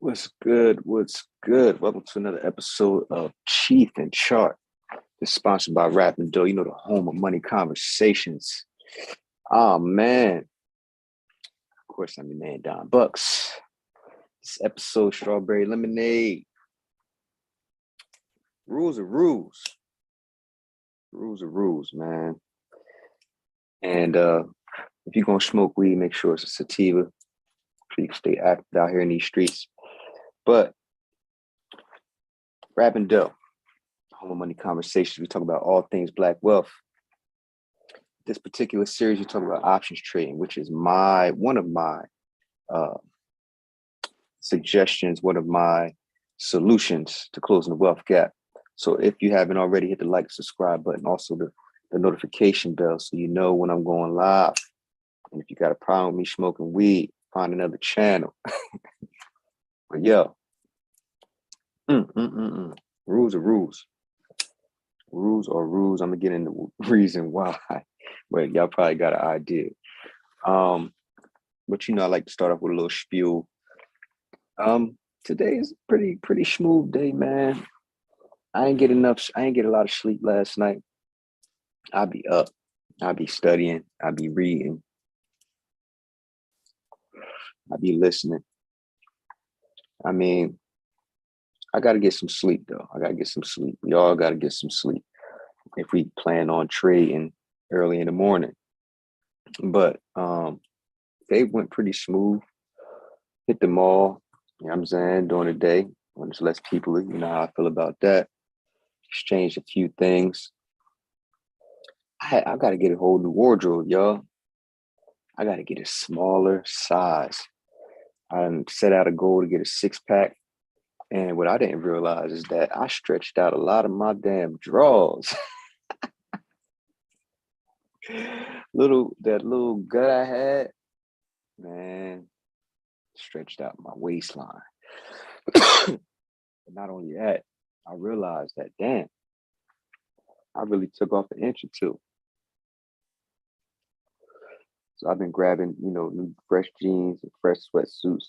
What's good? What's good? Welcome to another episode of Cheef and Chart. It's sponsored by Rap and Dough, the home of money conversations. Oh man. Of course, I'm your man, Don Bucks. This episode, Strawberry Lemonade. Rules are rules. Rules are rules, man. And if you're gonna smoke weed, make sure it's a sativa so you can stay active out here in these streets. But Rap and Dough, home of money conversations. We talk about all things Black wealth. This particular series, we talk about options trading, which is one of my suggestions, one of my solutions to closing the wealth gap. So if you haven't already, hit the like, subscribe button, also the notification bell so you know when I'm going live. And if you got a problem with me smoking weed, find another channel. But yo, rules are rules. Rules are rules. I'm gonna get into the reason why. But y'all probably got an idea. But I like to start off with a little spiel. Today is a pretty smooth day, man. I ain't get a lot of sleep last night. I'll be up. I'll be studying. I'll be reading. I'll be listening. I mean, I got to get some sleep, though. I got to get some sleep. We all got to get some sleep if we plan on trading early in the morning. But they went pretty smooth. Hit the mall, you know what I'm saying, during the day when there's less people. You know how I feel about that. Exchanged a few things. I got to get a whole new wardrobe, y'all. I got to get a smaller size. I set out a goal to get a 6-pack. And what I didn't realize is that I stretched out a lot of my damn drawers. That little gut I had, man, stretched out my waistline. But not only that, I realized that, damn, I really took off an inch or two. So I've been grabbing, new fresh jeans and fresh sweatsuits,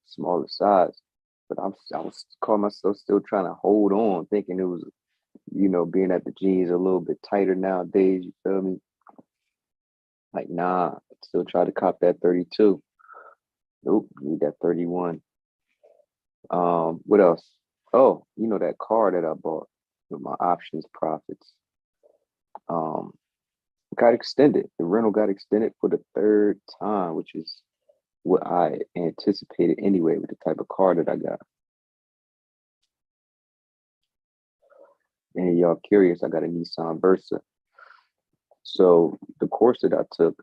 smaller size. But I was calling myself still trying to hold on, thinking it was, being at the jeans a little bit tighter nowadays. You feel me? Like, nah, still try to cop that 32. Nope, need that 31. What else? Oh, that car that I bought with my options profits. Got extended. The rental got extended for the third time, which is what I anticipated anyway with the type of car that I got. And y'all curious, I got a Nissan Versa. So the course that I took,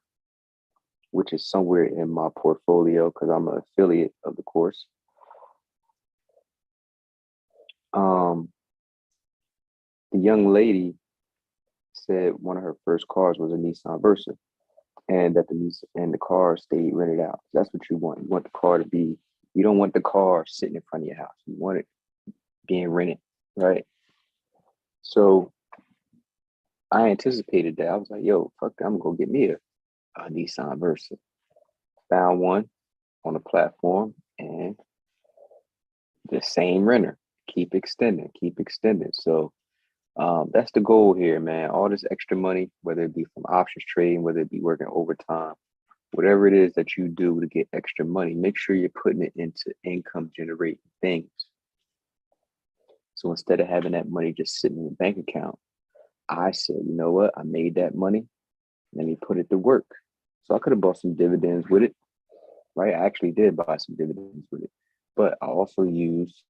which is somewhere in my portfolio because I'm an affiliate of the course, the young lady said one of her first cars was a Nissan Versa, and that the car stayed rented out. That's what you want. You want the car to be. You don't want the car sitting in front of your house. You want it being rented, right? So I anticipated that. I was like, "Yo, fuck, I'm gonna go get me a Nissan Versa." Found one on the platform, and the same renter. Keep extending. So that's the goal here, man. All this extra money, whether it be from options trading, whether it be working overtime, whatever it is that you do to get extra money, make sure you're putting it into income generating things. So instead of having that money just sitting in the bank account, I said, you know what? I made that money. Let me put it to work. So I could have bought some dividends with it, right? I actually did buy some dividends with it, but I also used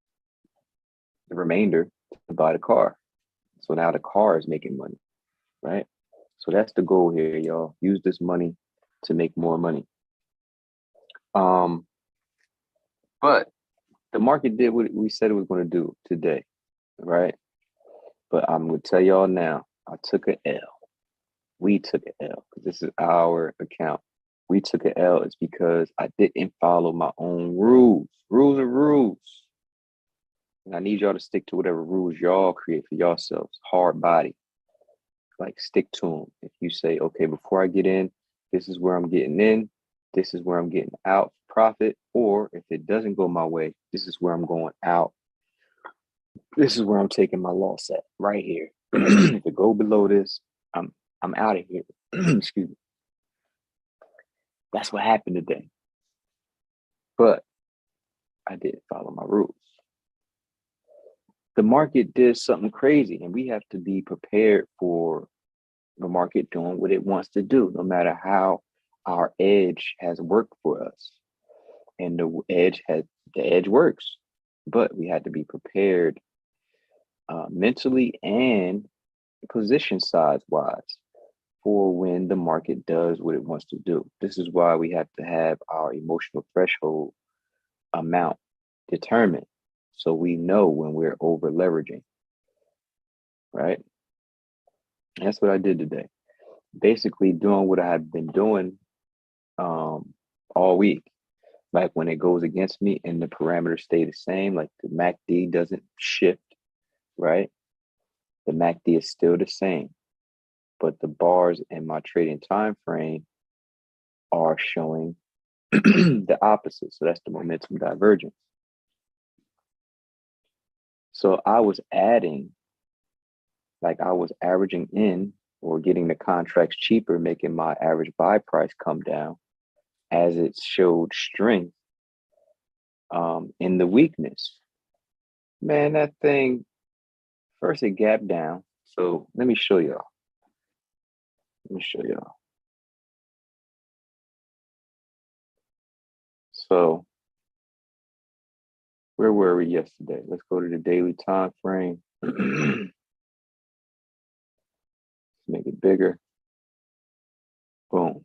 the remainder to buy the car. So now the car is making money, right? So that's the goal here, y'all. Use this money to make more money. But the market did what we said it was going to do today, right? But I'm going to tell y'all now, I took an L. We took an L because this is our account. We took an L. It's because I didn't follow my own rules. Rules are rules. And I need y'all to stick to whatever rules y'all create for yourselves. Hard body. Like, stick to them. If you say, okay, before I get in, this is where I'm getting in. This is where I'm getting out profit, or if it doesn't go my way, this is where I'm going out. This is where I'm taking my loss at, right here. If it go below this, I'm out of here. Excuse me. That's what happened today. But I didn't follow my rules. The market did something crazy, and we have to be prepared for the market doing what it wants to do, no matter how our edge has worked for us. And the edge works, but we had to be prepared mentally and position size wise for when the market does what it wants to do. This is why we have to have our emotional threshold amount determined, so we know when we're over leveraging, right? That's what I did today. Basically doing what I have been doing all week. Like when it goes against me and the parameters stay the same, like the MACD doesn't shift, right? The MACD is still the same, but the bars in my trading time frame are showing the opposite. So that's the momentum divergence. So I was adding, like I was averaging in or getting the contracts cheaper, making my average buy price come down as it showed strength in the weakness. Man, that thing, first it gapped down. So let me show y'all. So where were we yesterday? Let's go to the daily time frame. Make it bigger. Boom.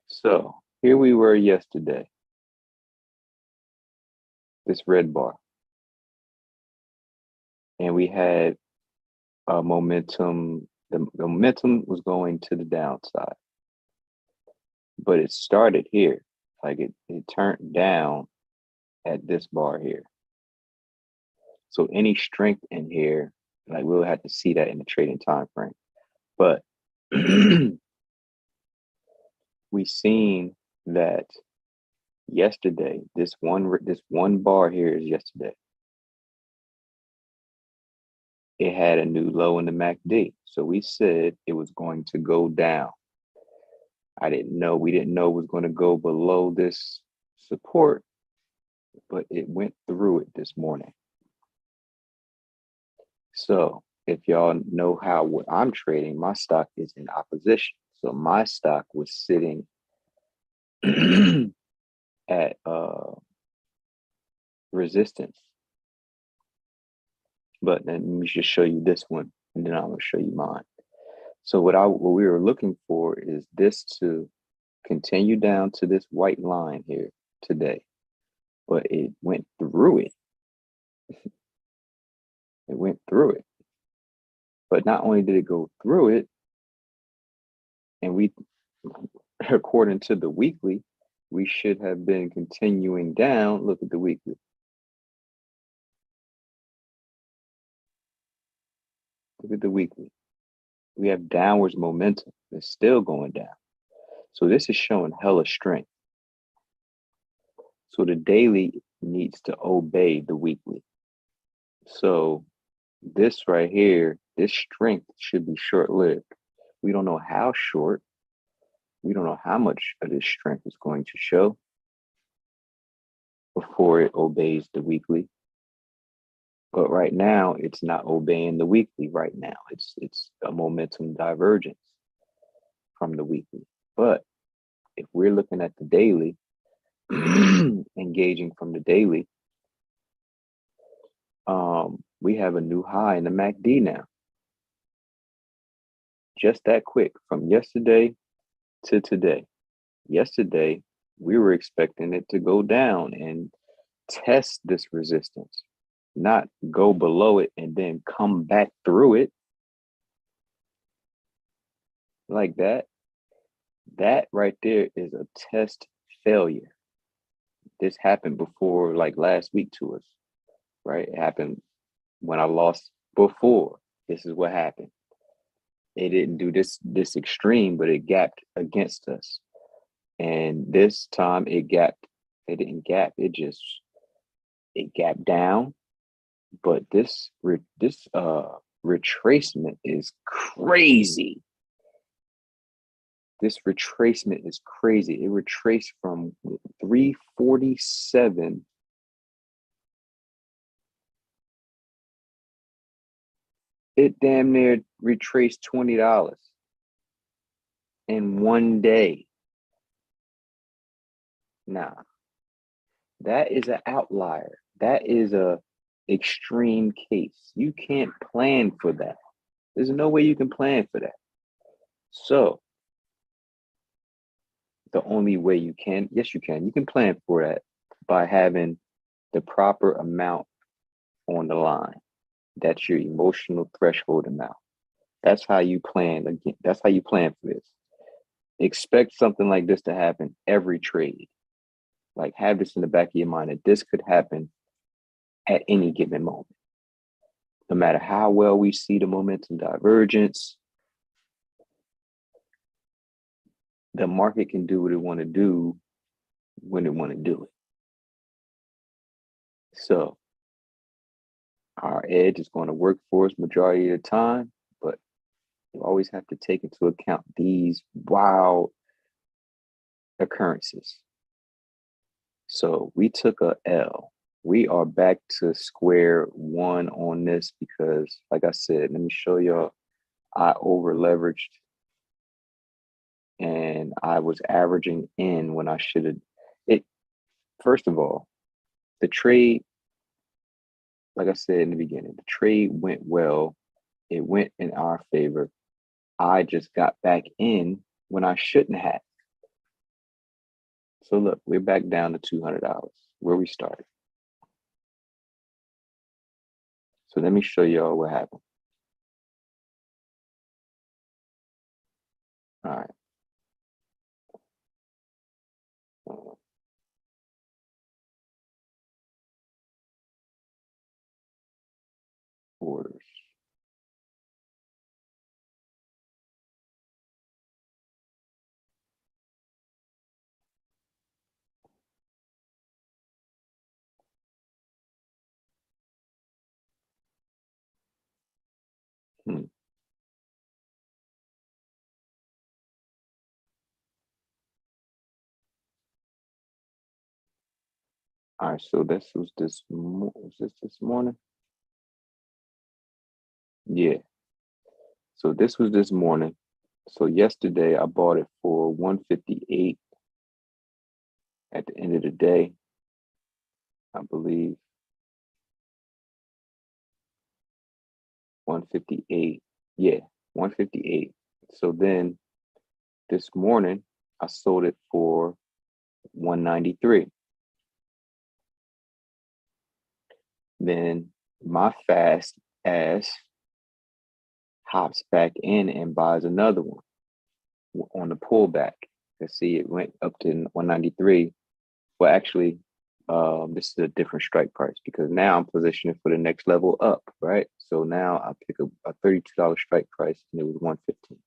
So here we were yesterday. This red bar. And we had a momentum. The momentum was going to the downside. But it started here. Like it turned down at this bar here. So any strength in here, like we'll have to see that in the trading time frame. But we seen that yesterday, this one bar here is yesterday. It had a new low in the MACD. So we said it was going to go down. We didn't know it was going to go below this support, but it went through it this morning. So if y'all know what I'm trading, my stock is in opposition. So my stock was sitting at resistance. But then let me just show you this one, and then I'm going to show you mine. So what we were looking for is this to continue down to this white line here today, but it went through it. It went through it. But not only did it go through it, and we, according to the weekly, we should have been continuing down. Look at the weekly. Look at the weekly. We have downwards momentum. It's still going down. So this is showing hella strength. So the daily needs to obey the weekly. So this right here, this strength should be short-lived. We don't know how short. We don't know how much of this strength is going to show before it obeys the weekly. But right now, it's not obeying the weekly right now. It's a momentum divergence from the weekly. But if we're looking at the daily, engaging from the daily, we have a new high in the MACD now. Just that quick, from yesterday to today. Yesterday, we were expecting it to go down and test this resistance, not go below it and then come back through it like that. That right there is a test failure. This happened before, like last week to us, right? It happened when I lost before. This is what happened. It didn't do this extreme, but it gapped against us. And this time it gapped. It didn't gap. It gapped down. But this retracement is crazy. This retracement is crazy. It retraced from 347. It damn near retraced $20 in one day. Nah, that is an outlier. That is a extreme case. You can't plan for that. There's no way you can plan for that. So the only way you can, yes, you can. You can plan for that by having the proper amount on the line. That's your emotional threshold amount. That's how you plan. Again, that's how you plan for this. Expect something like this to happen every trade. Like, have this in the back of your mind that this could happen at any given moment. No matter how well we see the momentum divergence, the market can do what it want to do when it want to do it. So our edge is going to work for us majority of the time, but you always have to take into account these wild occurrences. So we took a L. We are back to square one on this because, like I said, let me show y'all, I over leveraged and I was averaging in when I should have. It First of all, the trade, like I said in the beginning, the trade went well. It went in our favor. I just got back in when I shouldn't have. So look, we're back down to $200 where we started. So let me show y'all what happened. All right. Orders. Hmm. All right, so was this morning? Yeah. So this was this morning. So yesterday I bought it for 158 at the end of the day, I believe. 158. Yeah, 158. So then this morning I sold it for 193. Then my fast ass hops back in and buys another one on the pullback. Let's see, it went up to 193. Well, actually, this is a different strike price because now I'm positioning for the next level up, right? So now I pick a $32 strike price and it was 115.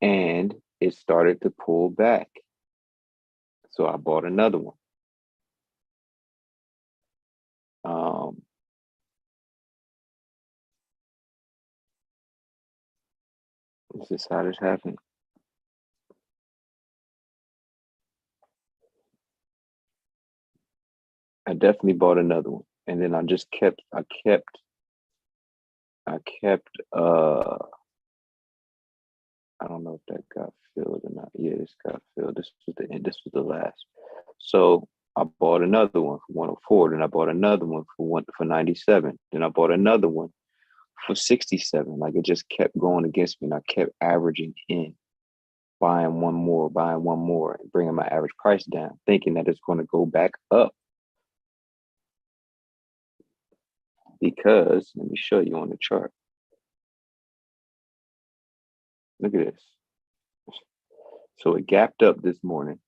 And it started to pull back. So I bought another one. This is how this happened. I definitely bought another one. And then I kept I don't know if that got filled or not. Yeah, this got filled. This was the end. This was the last. So I bought another one for 104. Then I bought another one for 97. Then I bought another one for 67. Like it just kept going against me, and I kept averaging in, buying one more, and bringing my average price down, thinking that it's going to go back up. Because let me show you on the chart. Look at this. So it gapped up this morning.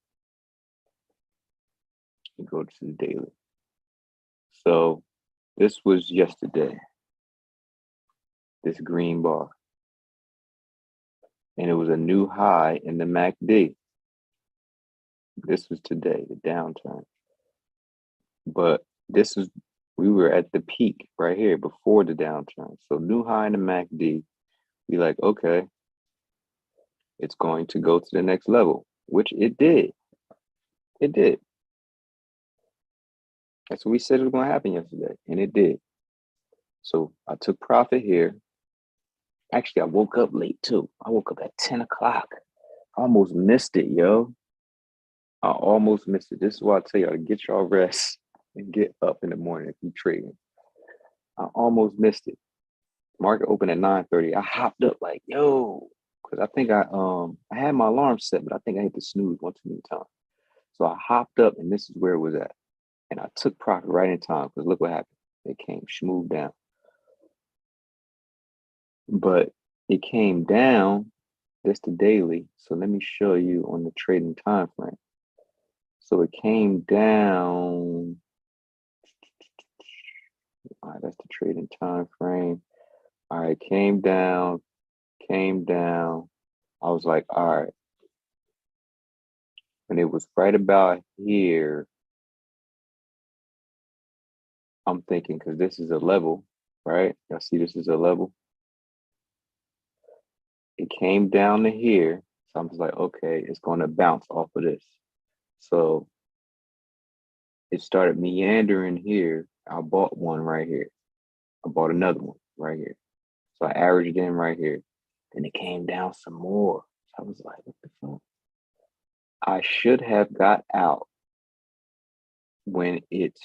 You go to the daily. So this was yesterday, this green bar. And it was a new high in the MACD. This was today, the downturn. But we were at the peak right here before the downturn. So new high in the MACD, we like, okay, it's going to go to the next level, which it did. It did. That's what we said was going to happen yesterday, and it did. So I took profit here. Actually, I woke up late too. I woke up at 10 o'clock. I almost missed it, yo. I almost missed it. This is why I tell y'all to get y'all rest and get up in the morning if you're trading. I almost missed it. Market opened at 9:30. I hopped up like, yo, because I think I had my alarm set, but I think I hit the snooze one too many times. So I hopped up, and this is where it was at. And I took profit right in time because look what happened. It came smooth down. But it came down. That's the daily. So let me show you on the trading time frame. So it came down. All right, that's the trading time frame. All right, came down. I was like, all right. When it was right about here, I'm thinking, because this is a level, right? Y'all see this is a level? It came down to here. So I'm just like, okay, it's going to bounce off of this. So it started meandering here. I bought one right here. I bought another one right here. So I averaged in right here. Then it came down some more. So I was like, what the fuck? I should have got out when it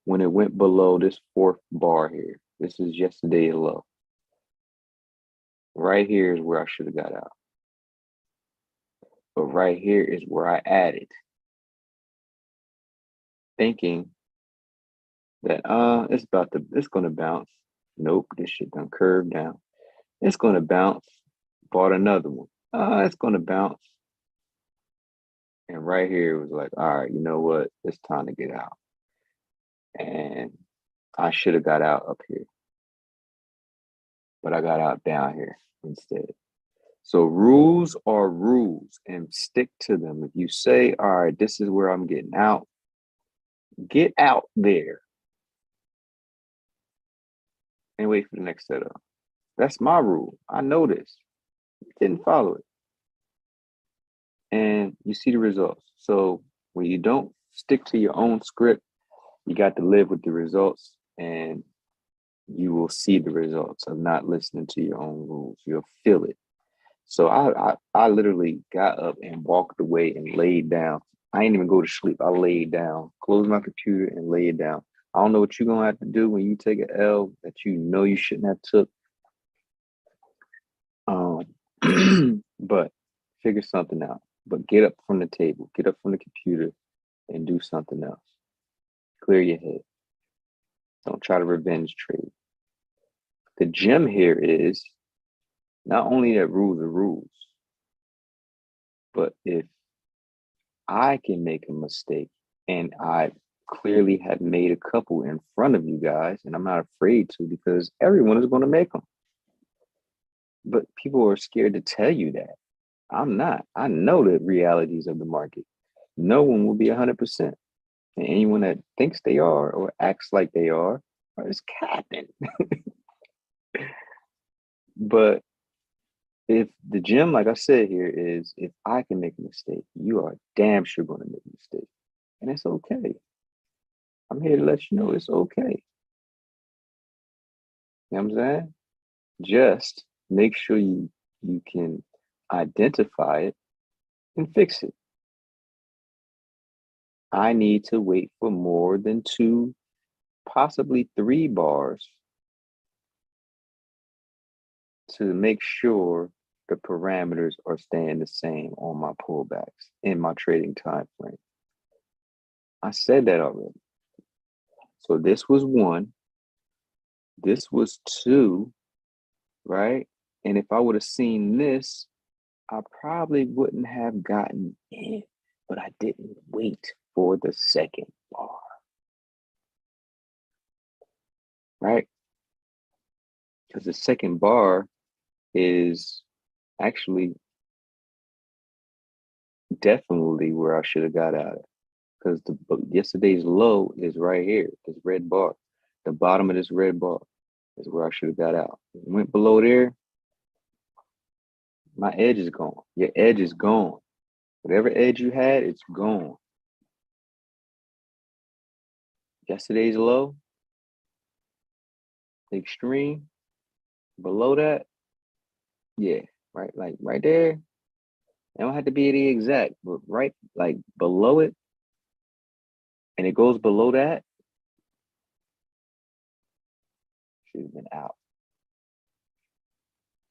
went below this fourth bar here. This is yesterday's low. Right here is where I should have got out. But right here is where I added, thinking that it's gonna bounce. Nope, this shit done curved down. It's gonna bounce. Bought another one. It's gonna bounce. And right here it was like, all right, you know what? It's time to get out. And I should have got out up here. But I got out down here instead. So rules are rules and stick to them. If you say, all right, this is where I'm getting out, get out there and wait for the next setup. That's my rule. I know this. Didn't follow it. And you see the results. So when you don't stick to your own script, you got to live with the results, and you will see the results of not listening to your own rules. You'll feel it. So I literally got up and walked away and laid down. I didn't even go to sleep. I laid down, closed my computer and laid down. I don't know what you're gonna have to do when you take an L that you know you shouldn't have took. But figure something out. But get up from the table, get up from the computer and do something else. Clear your head. Don't try to revenge trade. The gem here is not only that rules are rules, but if I can make a mistake, and I clearly have made a couple in front of you guys, and I'm not afraid to, because everyone is going to make them. But people are scared to tell you that. I'm not. I know the realities of the market. No one will be 100%. And anyone that thinks they are or acts like they are is capping. But if the gem, like I said here, is if I can make a mistake, you are damn sure going to make a mistake. And it's okay. I'm here to let you know it's okay. You know what I'm saying? Just make sure you can identify it and fix it. I need to wait for more than 2, possibly 3 bars to make sure the parameters are staying the same on my pullbacks in my trading time frame. I said that already. So this was 1. This was 2, right? And if I would have seen this, I probably wouldn't have gotten in, but I didn't wait for the second bar. right? Because the second bar is actually definitely where I should have got out of. Because yesterday's low is right here, this red bar. The bottom of this red bar is where I should have got out. Went below there, my edge is gone. Your edge is gone. Whatever edge you had, it's gone. Yesterday's low, the extreme, below that, yeah, right, like right there. It don't have to be the exact, but right, like below it, and it goes below that, should have been out.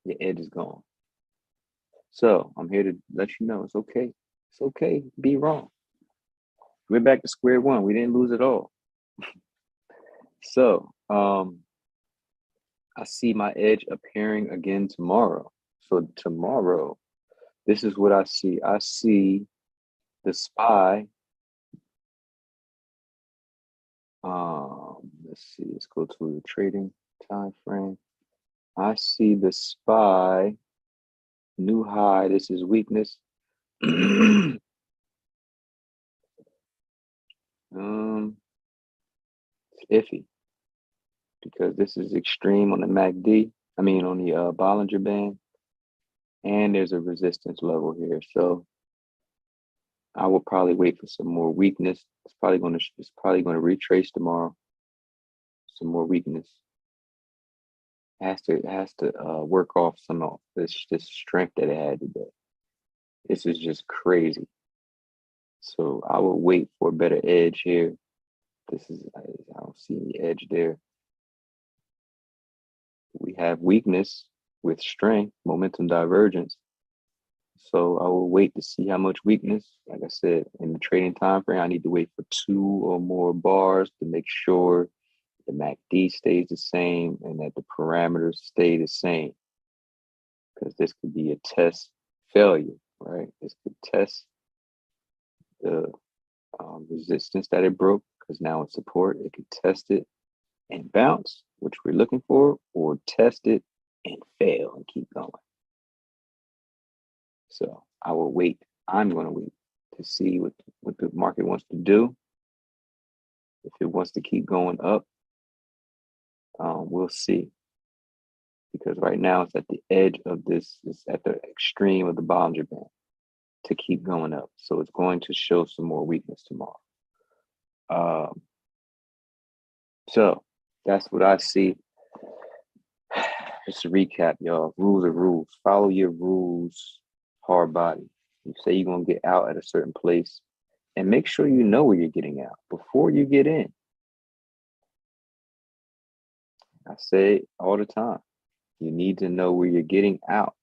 Your edge is gone. So I'm here to let you know it's okay. It's okay. Be wrong. We're back to square one. We didn't lose at all. So I see my edge appearing again tomorrow. So tomorrow, this is what I see. I see the SPY. Let's see. Let's go to the trading time frame. I see the SPY new high. This is weakness. It's iffy because this is extreme on the MACD. I mean on the Bollinger Band, and there's a resistance level here. So I will probably wait for some more weakness. It's probably going to retrace tomorrow. Some more weakness. It has to work off some of this strength that it had today. This is just crazy. So I will wait for a better edge here. I don't see any edge there. We have weakness with strength, momentum divergence. So I will wait to see how much weakness. Like I said, in the trading time frame, I need to wait for 2 or more bars to make sure the MACD stays the same and that the parameters stay the same. Because this could be a test failure, right? This could test the resistance that it broke because now it's support. It could test it and bounce, which we're looking for, or test it and fail and keep going. So I will wait. I'm going to wait to see what the market wants to do. If it wants to keep going up, we'll see. Because right now it's at the edge of this, it's at the extreme of the Bollinger Band to keep going up. So it's going to show some more weakness tomorrow. So that's what I see. Just to recap, y'all, rules are rules. Follow your rules, hard body. You say you're going to get out at a certain place and make sure you know where you're getting out before you get in. I say it all the time. You need to know where you're getting out.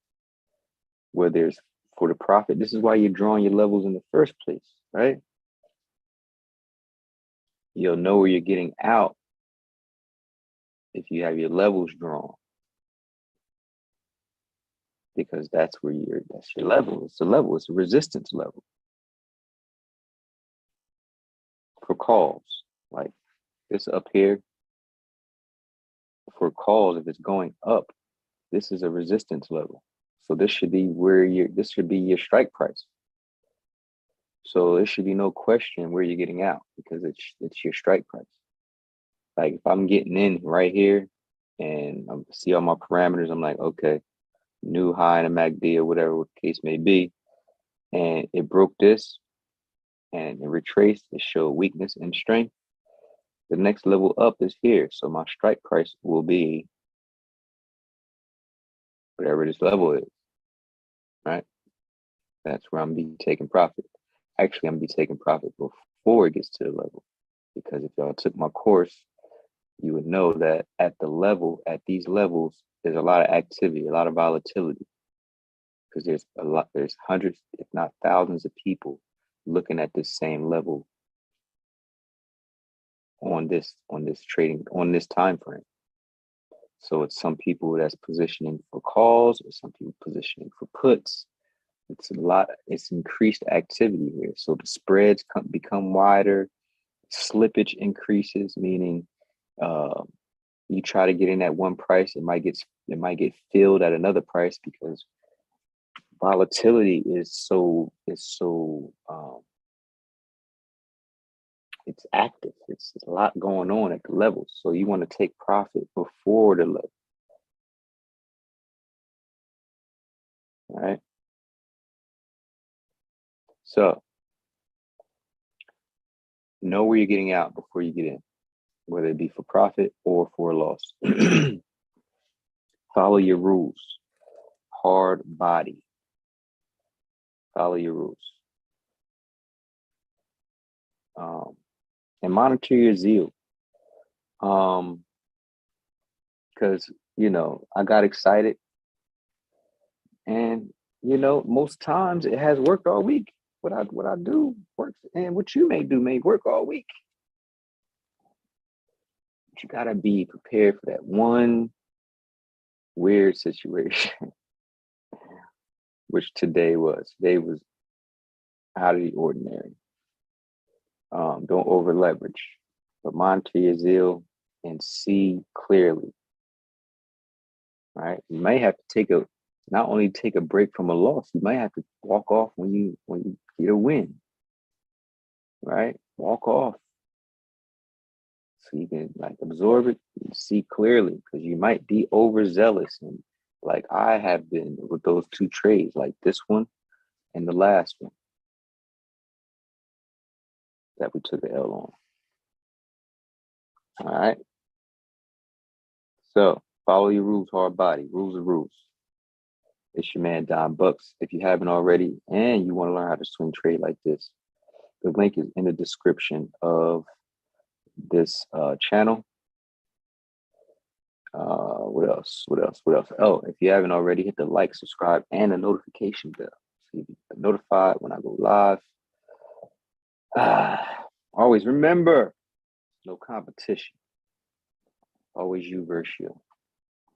Whether it's for the profit, this is why you're drawing your levels in the first place, right? You'll know where you're getting out if you have your levels drawn. Because that's your level. It's a level, it's a resistance level. For calls, like this up here, for calls, if it's going up, this is a resistance level. So this should be this should be your strike price. So there should be no question where you're getting out because it's your strike price. Like if I'm getting in right here and I see all my parameters, I'm like, okay, new high in a MACD or whatever the case may be, and it broke this and it retraced, it showed weakness and strength. The next level up is here. So my strike price will be whatever this level is, right? That's where I'm be taking profit. Actually, I'm gonna be taking profit before it gets to the level. Because if y'all took my course, you would know that at these levels, there's a lot of activity, a lot of volatility. Because there's hundreds, if not thousands of people looking at this same level on this time frame. So it's some people that's positioning for calls, or some people positioning for puts. It's increased activity here. So the spreads become wider, slippage increases, meaning You try to get in at one price, it might get filled at another price because volatility it's active. It's a lot going on at the levels. So you want to take profit before the level. All right. So know where you're getting out before you get in, whether it be for profit or for a loss. Follow your rules. Hard body. Follow your rules. And monitor your zeal. Because I got excited, and most times it has worked all week. What I do works, and what you may do may work all week. But you gotta be prepared for that one weird situation, which today was out of the ordinary. Don't over leverage, but monitor your zeal and see clearly. Right? You may have to not only take a break from a loss, you might have to walk off when you get a win. Right? Walk off. So you can absorb it and see clearly, because you might be overzealous, and like I have been with those two trades, like this one and the last one that we took the L on. All right. So follow your rules, hard body. Rules are rules. It's your man Don Bucks. If you haven't already and you want to learn how to swing trade like this, the link is in the description of this channel. What else? Oh, if you haven't already, hit the like, subscribe, and the notification bell so you get notified when I go live. Always remember, no competition. Always you versus you.